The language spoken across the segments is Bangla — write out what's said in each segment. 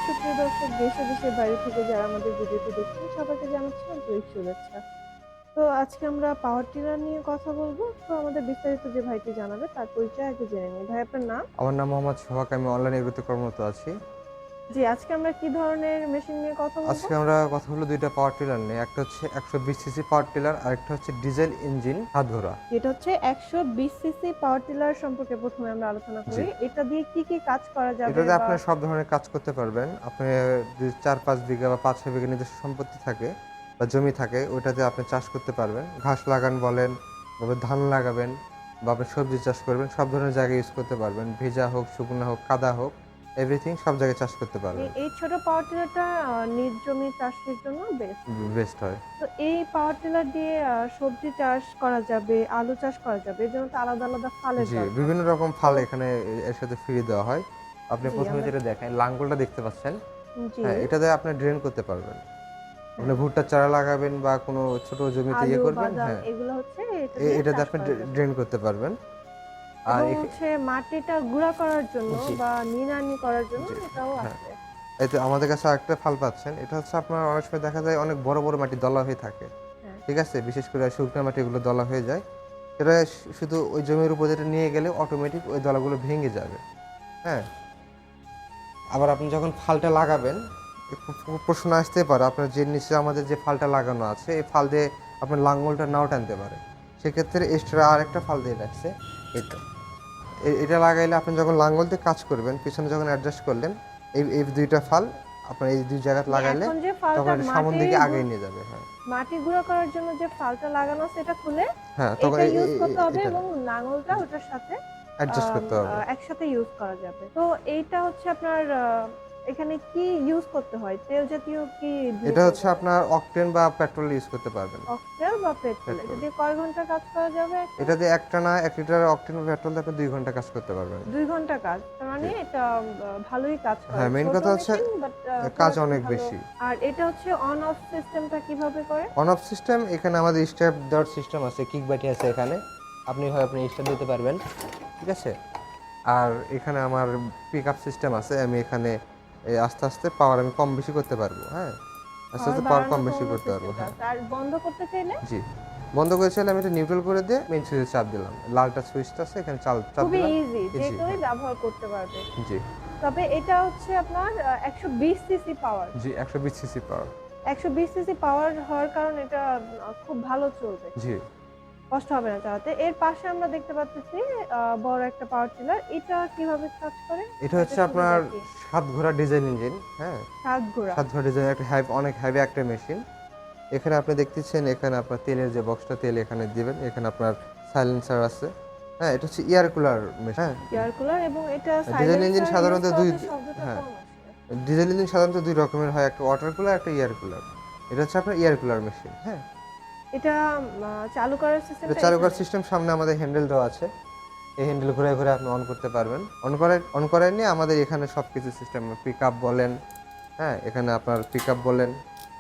সুপ্রিয় দর্শক, দেশ ও দেশের বাইরে থেকে যারা আমাদের ভিডিওটি দেখছেন সবাইকে জানাচ্ছি আন্তরিক শুভেচ্ছা। তো আজকে আমরা পাওয়ার টিলার নিয়ে কথা বলবো। তো আমাদের বিস্তারিত যে ভাইটি জানাবে তার পরিচয় আগে জেনে নিই। ভাই, আপনার নাম? আমার নাম মোহাম্মদ সোহাগ। আমি অনলাইন এগ্রোতে কর্মরত আছি। জি, আজকে আমরা কি ধরনের মেশিন নিয়ে কথা বলবো? আজকে আমরা কথা হলো দুইটা পাওয়ার টিলার নিয়ে। একটা হচ্ছে 120 সিসি পাওয়ার টিলার, আর একটা হচ্ছে ডিজেল ইঞ্জিন হাত ঘোরা। যেটা হচ্ছে 120 সিসি পাওয়ার টিলার সম্পর্কে প্রথমে আমরা আলোচনা জি, করি। এটা দিয়ে কি কি কাজ করা যাবে এটাতে বা আপনি সব ধরনের কাজ করতে পারবেন। আপনি যদি 4-5 বিঘা বা 5-6 বিঘা নিজস্ব সম্পত্তি থাকে বা জমি থাকে, ওইটাতে আপনি চাষ করতে পারবেন। ঘাস লাগান বলেন, বা ধান লাগাবেন, বা আপনি সবজি চাষ করবেন, সব ধরনের জায়গায় ইউজ করতে পারবেন। ভেজা হোক, শুকনো হোক, কাদা হোক, এভরিথিং সব জায়গায় চাষ করতে পারবেন। এই ছোট পাওয়ার টিলারটা নিজ জমি চাষের জন্য বেস্ট। বেস্ট হয়। তো এই পাওয়ার টিলার দিয়ে সবজি চাষ করা যাবে, আলু চাষ করা যাবে। এর জন্য তো আলাদা আলাদা ফালের জি, দরকার। বিভিন্ন রকম তো ফাল এখানে এর সাথে ফ্রি দেওয়া হয়। আপনি জি, ১ম এ আমরা যেটা দেখেন, লাঙ্গলটা দেখতে পাচ্ছেন? জি, হ্যাঁ, এটা দিয়ে আপনি ড্রেন করতে পারবেন। আপনি হ্যাঁ, ভুট্টার চারা লাগাবেন বা কোনো ছোট জমিতে আলু, করবেন, বাদাম হ্যাঁ, এগুলো হচ্ছে এটা দিয়ে এটাতে চাষ আপনি করা যাবে। ড্রেন করতে পারবেন। আর এবং হচ্ছে মাটিটা গুঁড়া করার জন্য জি, বা নিড়ানি করার জন্য জি, এটাও হ্যাঁ। আছে। এই তো আমাদের কাছে আরেকটা ফাল পাচ্ছেন। এটা হচ্ছে আপনার অনেক সময় দেখা যায় অনেক বড়, বড় মাটি দলা হয়ে থাকে। হ্যাঁ, ঠিক আছে? বিশেষ করে শুকনা মাটিগুলো দলা হয়ে যায়। সেটা শুধু ওই জমির উপর যেটা নিয়ে গেলে অটোমেটিক ওই দলাগুলো ভেঙে যাবে। হ্যাঁ? আবার আপনি যখন ফালটা লাগাবেন, প্রশ্ন আসতেই পারে আপনার যে নিচে আমাদের যে ফালটা লাগানো আছে, এই ফাল দিয়ে আপনার লাঙ্গলটা নাও টানতে পারে। সেক্ষেত্রে এক্সট্রা আরেকটা ফাল দিয়ে রাখছে। এটা এটা লাগাইলে আপনি যখন লাঙ্গল দিয়ে কাজ করবেন, পিছনে যখন অ্যাডজাস্ট করলেন, এই দুইটা ফাল আপনার এই দুই জায়গায় মানে লাগাইলে এখন যে তখন ফালটা এটা সামন দিকে আগেই নিয়ে যাবে। হ্যাঁ, মাটি গুঁড়া করার জন্য যে ফালটা লাগানো আছে এটা খুলে হ্যাঁ, তখন এটা ইউজ করতে হবে এটা এবং লাঙলটা ওটার সাথে অ্যাডজাস্ট করতে হবে। একসাথে ইউজ করা যাবে। তো এইটা হচ্ছে আপনার এখানে কি ইউজ করতে হয়? তেল জাতীয় কি দিয়ে এটা হচ্ছে করবেন? আপনার অকটেন বা পেট্রোল ইউজ করতে পারবেন। অক্টেল বা পেট্রোল, এটা পেট্রোল। দিয়ে কয় ঘন্টা কাজ করা যাবে একটা? এটা দিয়ে একটানা ১ লিটার অকটেন বা পেট্রোল দিয়ে আপনি ২ ঘন্টা কাজ করতে পারবেন। ২ ঘন্টা কাজ। তার জি। মানে এটা ভালোই কাজ করে। হ্যাঁ, মেইন ছোট কথা হচ্ছে মেশিন বাট কাজ প্রোডাকশন অনেক ভালো। বেশি। আর এটা হচ্ছে অন অফ সিস্টেমটা কিভাবে করে? অন অফ সিস্টেম এখানে আমাদের স্টেপ দেওয়ার সিস্টেম আছে, কিক বাটি আছে এখানে। আপনি স্টেপ দিতে পারবেন। ঠিক আছে? আর এখানে আমার পিকআপ সিস্টেম আছে। আমি এখানে আস্তে, আস্তে পাওয়ার আমি কম বেশি করতে পারবো। হ্যাঁ? আস্তে, পাওয়ার আস্তে পাওয়ার কম বাড়ানো বেশি কমানোর করতে পারবো। সিস্টেমটা হ্যাঁ। আছে। আর বন্ধ করতে চাইলে? জি। বন্ধ করেছিলে আমি এটা নিউট্রাল করে দিয়ে মেইন সুইচে চাপ দিলাম। লালটা সুইচটা আছে এখানে চাপ খুবই দিলাম। ইজি, যে ইজি, কেউই হ্যাঁ। ব্যবহার করতে পারবে। জি, তবে এটা হচ্ছে আপনার ১২০ সিসি পাওয়ার। জি, ১২০ সিসি পাওয়ার। ১২০ সিসি পাওয়ার হওয়ার কারণে এটা খুব ভালো চলবে। জি। কষ্ট হবে না চালাতে। এর পাশে আমরা দেখতে পাচ্তেছি বড় একটা পাওয়ার টিলার। এটা কিভাবে কাজ করে? এটা বা হচ্ছে এটার আপনার সুবিধা কি? ৭ ঘোড়া ডিজেল ইঞ্জিন। হ্যাঁ? ৭ ঘোড়া। ৭ ঘোড়া ডিজেল একটা অনেক হেভি একটা মেশিন। এখানে আপনি দেখতেছেন, এখানে আপনার তেলের যে বক্সটা, তেল এখানে দিবেন। এখানে আপনার সাইলেন্সার আছে। হ্যাঁ? এটা হচ্ছে এয়ার কুলার মেশিন। হ্যাঁ? এয়ার কুলার এবং এটা ডিজেল ইঞ্জিন সাইলেন্সার ইউজ সাধারণত করাতে শব্দটা হ্যাঁ, কম আসে। ডিজেল ইঞ্জিন সাধারণত ২ রকমের হয়। একটা ওয়াটার কুলার, একটা এয়ার কুলার। এটা হচ্ছে আপনার এয়ার কুলার মেশিন। হ্যাঁ? এটা চালু করার এটা সিস্টেমটা চালু করার এখানে। সিস্টেম সামনে আমাদের হ্যান্ডেল দেওয়া আছে। এই হ্যান্ডেল ঘুরায়, ঘুরায় আপনি অন করতে পারবেন। অন করায় নিয়ে আমাদের এখানে সবকিছু সিস্টেম, পিকআপ বলেন, হ্যাঁ? এখানে আপনার পিকআপ বলেন,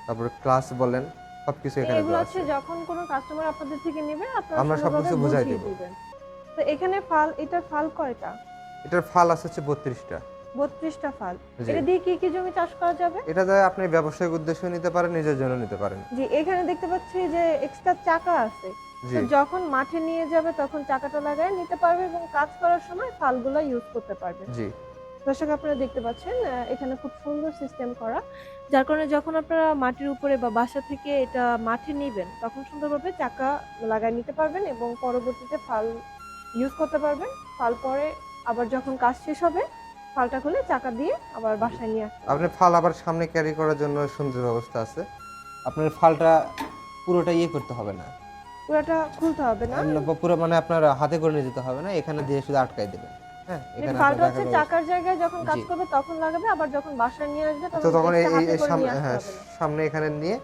তারপরে ক্লাচ বলেন, সবকিছু এখানে এগুলো দেওয়া হচ্ছে আছে। যখন কোনো কাস্টমার আপনাদের থেকে নেবে আপনারা আমরা সুন্দরভাবে সবকিছু বুঝাই বুঝিয়ে দেব। দিবেন। তো এখানে এটার ফাল কয়টা? এটার ফাল আছে হচ্ছে ৩২ টা। ৩২ টা ফাল। জি। এটা দিয়ে কি, কি জমি চাষ করা যাবে? এটা দ্বারা আপনি ব্যবসায়িক উদ্দেশ্যে নিতে পারেন, নিজের জন্য নিতে পারেন। জি, এখানে দেখতে পাচ্ছি যে এক্সট্রা চাকা আছে। জি, তো যখন মাঠে নিয়ে যাবে তখন চাকাটা লাগায় নিতে পারবে এবং কাজ করার সময় ফালগুলা ইউজ করতে পারবে। জি, দর্শক, আপনারা দেখতে পাচ্ছেন এখানে খুব সুন্দর সিস্টেম করা। যার কারণে যখন আপনারা মাটির উপরে বা বাসা থেকে এটা মাঠে নিবেন তখন সুন্দরভাবে চাকা লাগায় নিতে পারবেন এবং পরবর্তীতে ফাল ইউজ করতে পারবেন। ফাল পরে আবার যখন কাজ শেষ হবে ফালটা খুলে চাকা দিয়ে আবার জি। বাসায় নিয়ে আসতে আপনি পারবেন। ফাল আবার সামনে ক্যারি করার জন্য সুন্দর ব্যবস্থা আছে। আপনার ফালটা পুরোটা করতে হবে না। পুরাটা খুলতে হবে না? পুরো মানে আপনার হাতে করে নিয়ে যেতে হবে না। এখানে দিয়ে শুধু আটকায় দিবেন। হ্যাঁ? মানে এখানে আপনার ফালটা হচ্ছে রাখার ব্যবস্থা। চাকার জায়গায় যখন কাজ জি। করবে তখন লাগাবে, আবার যখন বাসায় নিয়ে আসবে তো তখন তখন এক্সট্রা হাতে করে সামনে, নিয়ে আসতে হ্যাঁ, হবে না। সামনে এখানে নিয়ে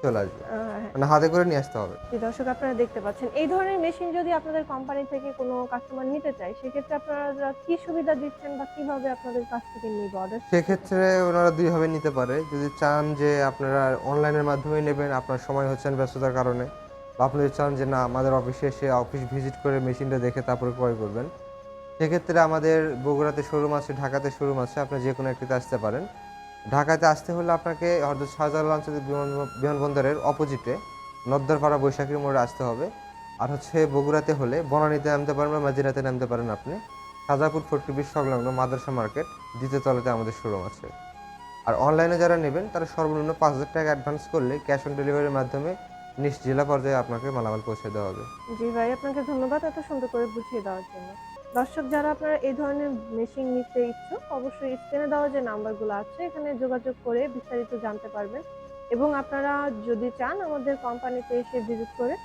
চলে আসবে। হ্যাঁ। মানে হাতে করে নিয়ে আসতে হবে। জি, দর্শক, আপনারা দেখতে পাচ্ছেন। এই ধরনের মেশিন যদি আপনাদের কোম্পানি থেকে কোনো কাস্টমার নিতে চায়, সেক্ষেত্রে আপনারা কি সুবিধা দিচ্ছেন বা কিভাবে আপনাদের কাছ থেকে নিবে অর্ডার সিস্টেমটা? সেক্ষেত্রে ওনারা ২ ভাবে নিতে পারে। যদি চান যে আপনারা অনলাইনের মাধ্যমে নেবেন, আপনার সময় হচ্ছে না ব্যস্ততার কারণে, বা আপনি যদি চান যে না আমাদের অফিসে এসে অফিস ভিজিট করে মেশিনটা দেখে তারপরে ক্রয় করবেন, সেক্ষেত্রে আমাদের বগুড়াতে শোরুম আছে, ঢাকাতে শোরুম আছে। আপনি যেকোনো একটিতে আসতে পারেন। ঢাকাতে আসতে হলে আপনাকে হযরত শাহজালাল আন্তর্জাতিক বিমানবন্দরের অপোজিটে নদ্দরপাড়া বৈশাখীর মোড়ে আসতে হবে। আর হচ্ছে বগুড়াতে হলে বনানীতে নামতে পারেন বা মাজিরাতে নামতে পারেন আপনি। শাহজাহানপুর ফোর্টি ব্রিজ সংলগ্ন মাদ্রাসা মার্কেট দ্বিতীয় তলাতে আমাদের শোরুম আছে। আর অনলাইনে যারা নেবেন তারা সর্বনিম্ন ৫,০০০ টাকা অ্যাডভান্স করলে ক্যাশ অন ডেলিভারির মাধ্যমে নিজ জেলা পর্যায়ে আপনাকে মালামাল পৌঁছে দেওয়া হবে। জি ভাই, আপনাকে ধন্যবাদ এত সুন্দর করে বুঝিয়ে দেওয়ার জন্য। দর্শক যারা আপনারা এই ধরনের মেশিন নিতে ইচ্ছুক, অবশ্যই স্ক্রিনে দেওয়া যে নাম্বারগুলো আছে এখানে যোগাযোগ করে বিস্তারিত জানতে পারবেন। এবং আপনারা যদি চান আমাদের কোম্পানিতে এসে ভিজিট করে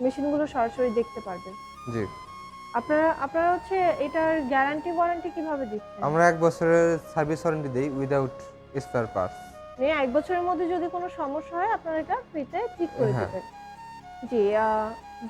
মেশিনগুলো সরাসরি দেখতে পারবেন। জি। আপনারা আপনারা হচ্ছে এটার গ্যারান্টি ওয়ারেন্টি কিভাবে দিচ্ছেন? আমরা ১ বছরের সার্ভিস ওয়ারেন্টি দেই উইদাউট স্পেয়ার পার্টস। মানে ১ বছরের মধ্যে যদি কোনো সমস্যা হয় আপনারা এটা ফ্রিতে ঠিক করে হ্যাঁ। দিবেন। জি,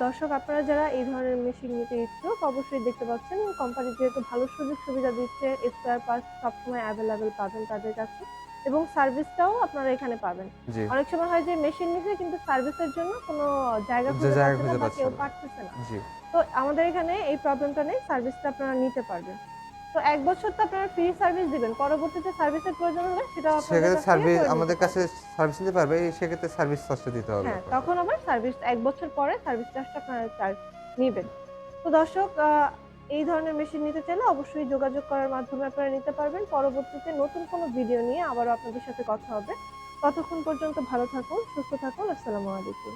দর্শক আপনারা যারা এই ধরনের মেশিন নিতে ইচ্ছুক অবশ্যই দেখতে পাচ্ছেন কোম্পানি যেহেতু ভালো সুযোগ সুবিধা দিচ্ছে, স্পেয়ার পার্টস সবসময় অ্যাভেলেবেল পাবেন তাদের কাছে এবং সার্ভিসটাও আপনারা এখানে পাবেন। জি। অনেক সময় হয় যে মেশিন নিছে কিন্তু সার্ভিসের জন্য কোনো জায়গা যে খুঁজে জায়গা পাচ্ছে না খুঁজে বা পাচ্ছে কেউ না। পারতেছে না। জি। তো আমাদের এখানে এই প্রবলেমটা নেই, সার্ভিসটা আপনারা নিতে পারবেন। তো ১ বছর তো আপনারা ফ্রি সার্ভিস দিবেন। পরবর্তীতে সার্ভিসের প্রয়োজন হলে সেটাও আপনাদের সেক্ষেত্রে কাছ থেকে করে নিতে আমাদের কাছে পারবেন। সার্ভিস নিতে পারবে। সেক্ষেত্রে সার্ভিস চার্জটা দিতে হবে হ্যাঁ, আপনাকে। তখন আবার সার্ভিস ১ বছর পরে সার্ভিস চার্জটা আপনারা নিবেন। তো দর্শক এই ধরনের মেশিন নিতে চাইলে অবশ্যই যোগাযোগ করার মাধ্যমে আপনারা নিতে পারবেন। পরবর্তীতে নতুন কোনো ভিডিও নিয়ে আবারও আপনাদের সাথে কথা হবে। ততক্ষণ পর্যন্ত ভালো থাকুন, সুস্থ থাকুন। আসসালামু আলাইকুম।